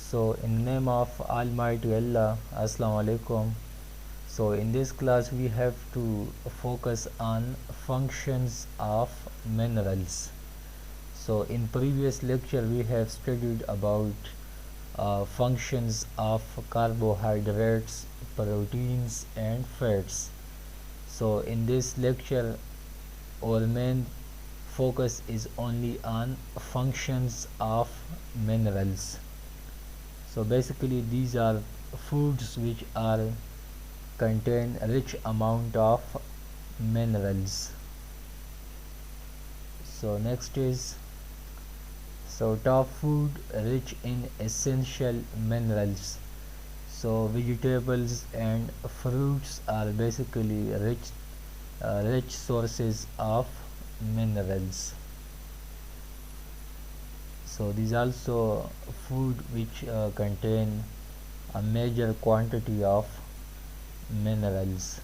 So, in the name of Almighty Allah, Assalamu alaikum. So, in this class, we have to focus on functions of minerals. So, in previous lecture, we have studied about functions of carbohydrates, proteins, and fats. So, in this lecture, our main focus is only on functions of minerals. So basically these are foods which are contain rich amount of minerals. So next is top food rich in essential minerals. So vegetables and fruits are basically rich sources of minerals. So these also food which contain a major quantity of minerals.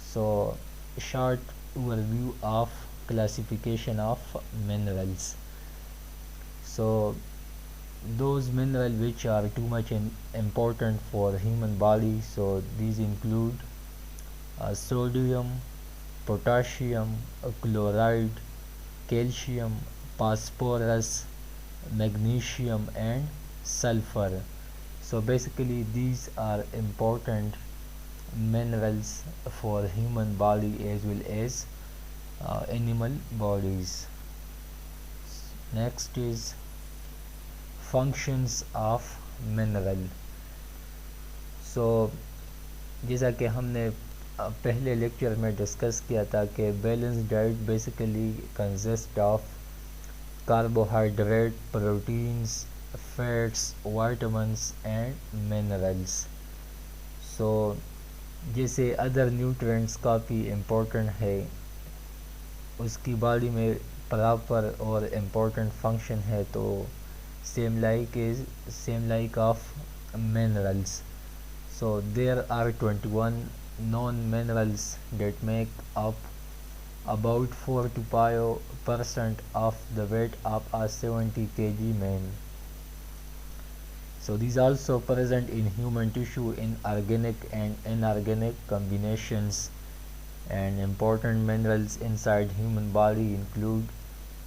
So short overview of classification of minerals. So those minerals which are too much important for human body, so these include sodium, potassium, chloride, calcium, phosphorus, magnesium, and sulfur. So basically these are important minerals for human body as well as animal bodies. Next is functions of mineral. So جیسا کہ ہم نے پہلے lecture میں discuss کیا تھا کہ balance diet basically consist of carbohydrate, proteins, fats, vitamins and minerals. So جیسے ادر نیوٹرینٹس کافی امپورٹنٹ ہے اس کی باڈی میں پراپر اور امپورٹنٹ فنکشن ہے تو same like of minerals. So there are 21 known minerals that make up about 4 to 5% of the weight of a 70 kg man. So these also present in human tissue in organic and inorganic combinations, and important minerals inside human body include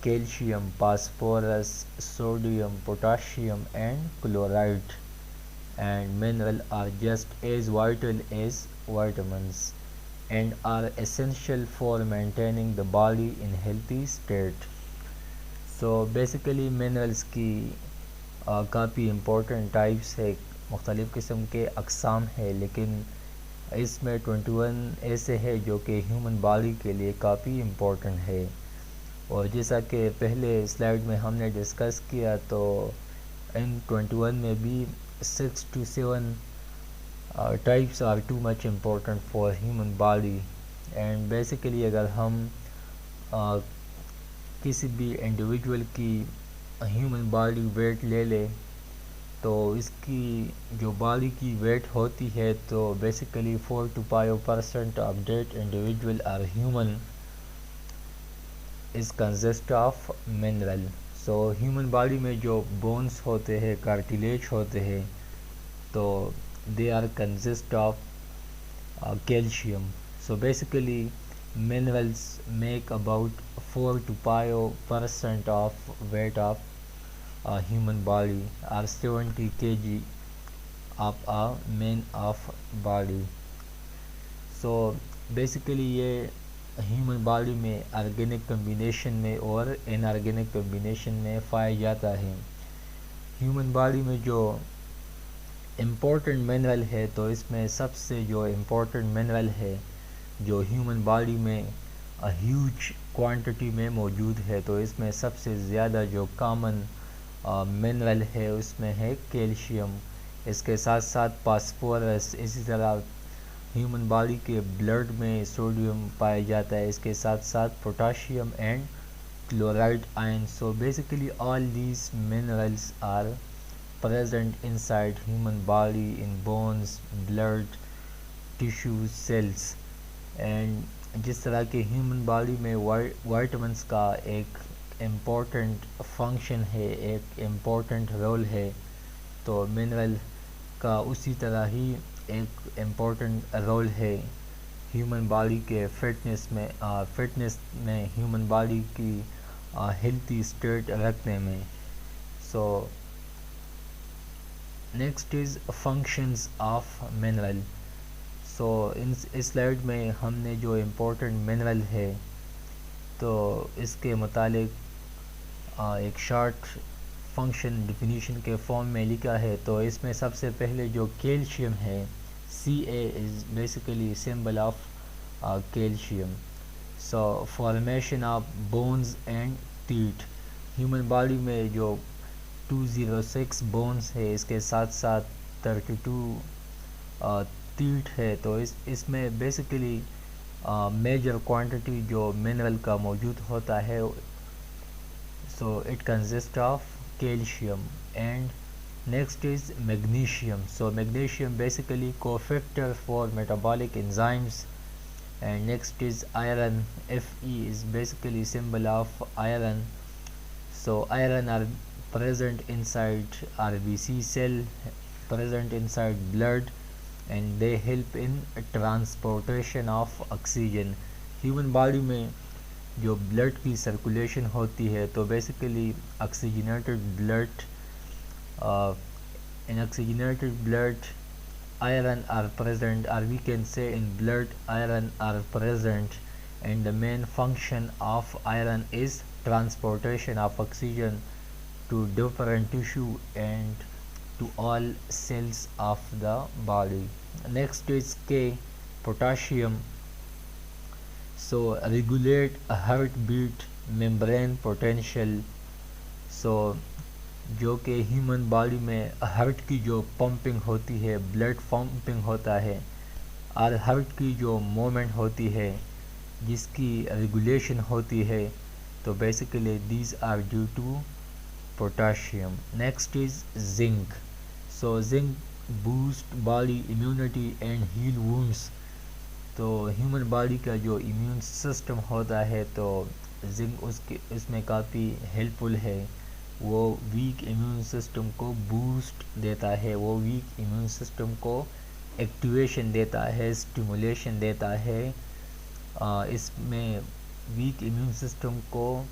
calcium, phosphorus, sodium, potassium and chloride. And minerals are just as vital as vitamins and are essential for maintaining the body in healthy state. So basically minerals کی کافی important types ہے، مختلف قسم کے اقسام ہے، لیکن اس میں 21 ایسے ہے جو کہ ہیومن باڈی کے لیے کافی امپورٹنٹ ہے. اور جیسا کہ پہلے سلائیڈ میں ہم نے ڈسکس کیا تو ان 21 میں بھی 6 to 7 types are too much important for human body. And basically اگر ہم کسی بھی انڈیویجول کی ہیومن باڈی ویٹ لے لے تو اس کی جو باڈی کی ویٹ ہوتی ہے تو basically 4 to 5% of that individual are human is consist of mineral. So human body میں جو بونس ہوتے ہیں، کارٹیلیج ہوتے ہیں، تو they are consist of calcium. So basically minerals make about 4 to 5% of weight of human body or 70 kg of a man of body. So basically یہ human body میں organic combination میں اور ان آرگینک کمبینیشن میں پایا جاتا ہے. Human body میں جو امپورٹنٹ منرل ہے تو اس میں سب سے جو امپورٹنٹ منرل ہے جو ہیومن باڈی میں ہیوج کوانٹٹی میں موجود ہے تو اس میں سب سے زیادہ جو کامن منرل ہے اس میں ہے کیلشیم. اس کے ساتھ ساتھ فاسفورس، اسی طرح ہیومن باڈی کے بلڈ میں سوڈیم پایا جاتا ہے، اس کے ساتھ ساتھ potassium and chloride ion. So basically all these minerals are present inside human body in bones, blood, tissues, cells. And جس طرح کہ ہیومن باڈی میں وائٹامنس کا ایک امپورٹنٹ فنکشن ہے، ایک امپورٹنٹ رول ہے، تو منرل کا اسی طرح ہی ایک امپورٹنٹ رول ہے ہیومن باڈی کے فٹنس میں ہیومن باڈی کی ہیلتھی اسٹیٹ رکھنے میں. So next is functions of mineral. So اس سلائڈ میں ہم نے جو امپورٹنٹ منرل ہے تو اس کے متعلق ایک شارٹ فنکشن ڈیفینیشن کے فارم میں لکھا ہے. تو اس میں سب سے پہلے جو کیلشیم ہے Ca is basically symbol of calcium. So formation of bones and teeth. Human body میں جو 206 بونز ہے اس کے ساتھ ساتھ 32 تیٹ ہے. تو اس میں بیسیکلی میجر کوانٹٹی جو منرل کا موجود ہوتا ہے. So it consist of calcium. And next is magnesium. So magnesium basically cofactor for metabolic enzymes. And next is iron. Fe is basically symbol of iron. So iron are present inside RBC cell, present inside blood, and they help in transportation of oxygen. Human body میں جو blood کی circulation ہوتی ہے تو basically oxygenated blood in oxygenated blood iron are present, or we can say in blood iron are present, and the main function of iron is transportation of oxygen to different tissue and to all cells of the body. Next is K, potassium. So regulate heartbeat, membrane potential. So جو کہ human body میں heart کی جو pumping ہوتی ہے، blood pumping ہوتا ہے، اور ہارٹ کی جو موومنٹ ہوتی ہے جس کی ریگولیشن ہوتی ہے، تو basically these are due to potassium. Next is zinc. So zinc boost body immunity and heal wounds. تو ہیومن باڈی کا جو امیون سسٹم ہوتا ہے تو زنک اس میں کافی ہیلپ فل ہے. وہ ویک امیون سسٹم کو بوسٹ دیتا ہے، وہ ویک امیون سسٹم کو ایکٹیویشن دیتا ہے، اسٹیمولیشن دیتا ہے. اس میں ویک امیون سسٹم کو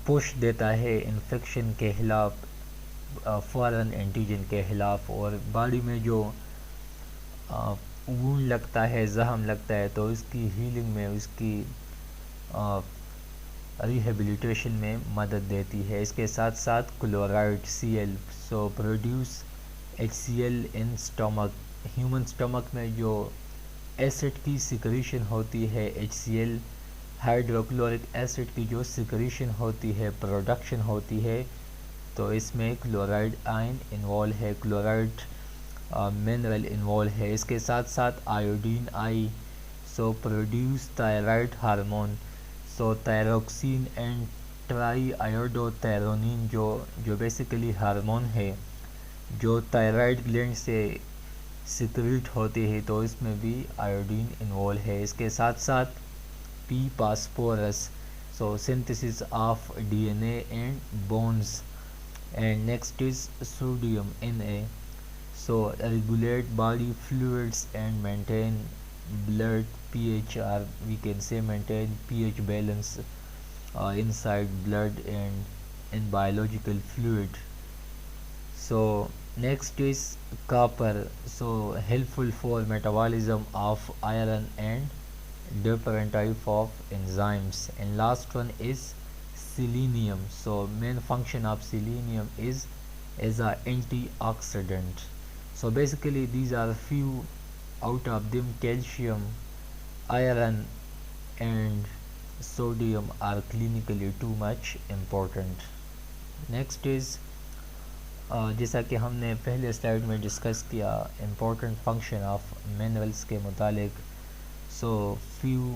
پش دیتا ہے انفیکشن کے خلاف، فارن اینٹیجن کے خلاف. اور باڈی میں جو وونڈ لگتا ہے، زخم لگتا ہے، تو اس کی ہیلنگ میں، اس کی ریہیبلیٹیشن میں مدد دیتی ہے. اس کے ساتھ ساتھ کلورائڈ Cl. سو پروڈیوس HCl ان اسٹمک. ہیومن اسٹمک میں جو ایسڈ کی سیکریشن ہوتی ہے HCl، ہائیڈروکلورک ایسڈ کی جو سیکریشن ہوتی ہے، پروڈکشن ہوتی ہے، تو اس میں کلورائڈ آئن انوالو ہے، کلورائڈ منرل انوالو ہے. اس کے ساتھ ساتھ iodine I. So produce thyroid hormone. So thyroxine and triiodothyronine جو بیسیکلی ہارمون ہے جو تائرائڈ گلینڈ سے سیکریٹ ہوتی ہے، تو اس میں بھی آیوڈین انوالو ہے. اس کے ساتھ ساتھ P phosphorus. So synthesis of DNA and bones. And next is sodium Na. So regulate body fluids and maintain blood pH, or we can say maintain pH balance inside blood and in biological fluid. So next is copper. So helpful for metabolism of iron and different type of enzymes. And last one is selenium. So main function of selenium is as an antioxidant. So basically these are few out of them. Calcium, iron and sodium are clinically too much important. Next is جیسا کہ ہم نے پہلے slide میں discuss کیا important function of minerals کے متعلق. سو few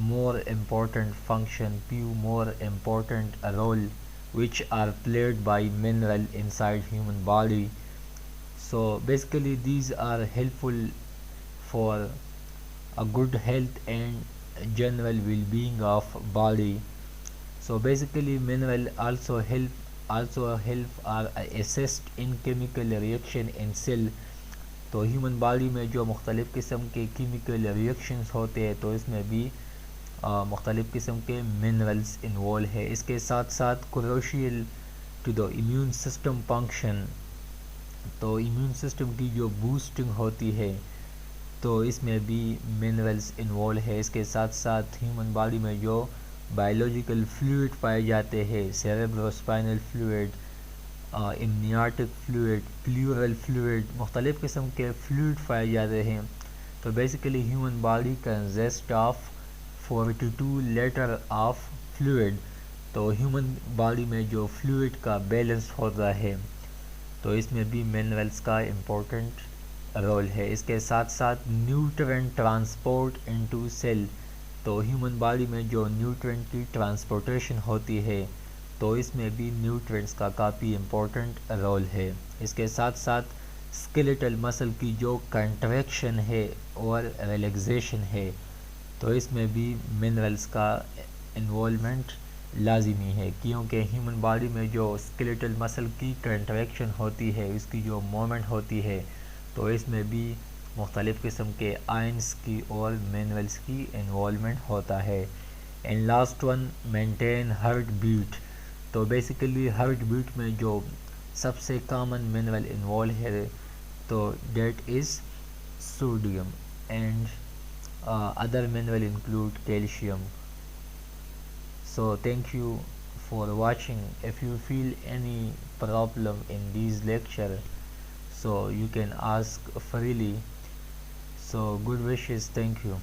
more important function, few more important role which are played by mineral inside human body. So basically these are helpful for a good health and general well-being of body. So basically mineral also help also help or assist in chemical reaction in cell. تو human body میں جو مختلف قسم کے chemical reactions ہوتے ہیں تو اس میں بھی مختلف قسم کے منرلز انوالو ہے. اس کے ساتھ ساتھ crucial to the immune system function, تو امیون سسٹم کی جو بوسٹنگ ہوتی ہے تو اس میں بھی منرلز انوالو ہے. اس کے ساتھ ساتھ ہیومن باڈی میں جو بائیولوجیکل فلوئڈ پائے جاتے ہیں، cerebrospinal fluid, amniotic fluid, pleural fluid, مختلف قسم کے فلوئڈ پائے جاتے ہیں. تو basically human body consist of 42 litre of fluid. تو ہیومن باڈی میں جو فلوئڈ کا بیلنس ہوتا ہے تو اس میں بھی منرلز کا امپورٹنٹ رول ہے. اس کے ساتھ ساتھ نیوٹرینٹ ٹرانسپورٹ انٹو سیل، تو ہیومن باڈی میں جو نیوٹرینٹ کی ٹرانسپورٹیشن ہوتی ہے تو اس میں بھی نیوٹرینٹس کا کافی امپورٹنٹ رول ہے. اس کے ساتھ ساتھ اسکیلیٹل مسل کی جو کنٹریکشن ہے اور ریلیکسیشن ہے تو اس میں بھی منرلز کا انوالومنٹ لازمی ہے، کیونکہ ہیومن باڈی میں جو اسکیلیٹل مسل کی کنٹریکشن ہوتی ہے، اس کی جو موومنٹ ہوتی ہے تو اس میں بھی مختلف قسم کے آئنس کی اور منرلز کی انوالومنٹ ہوتا ہے. And last one, maintain heart beat. تو بیسیکلی ہارٹ بیٹ میں جو سب سے کامن منرل انوالو ہے تو that is sodium, and other mineral include calcium. So thank you for watching. If you feel any problem in these lecture, so you can ask freely. So good wishes. Thank you.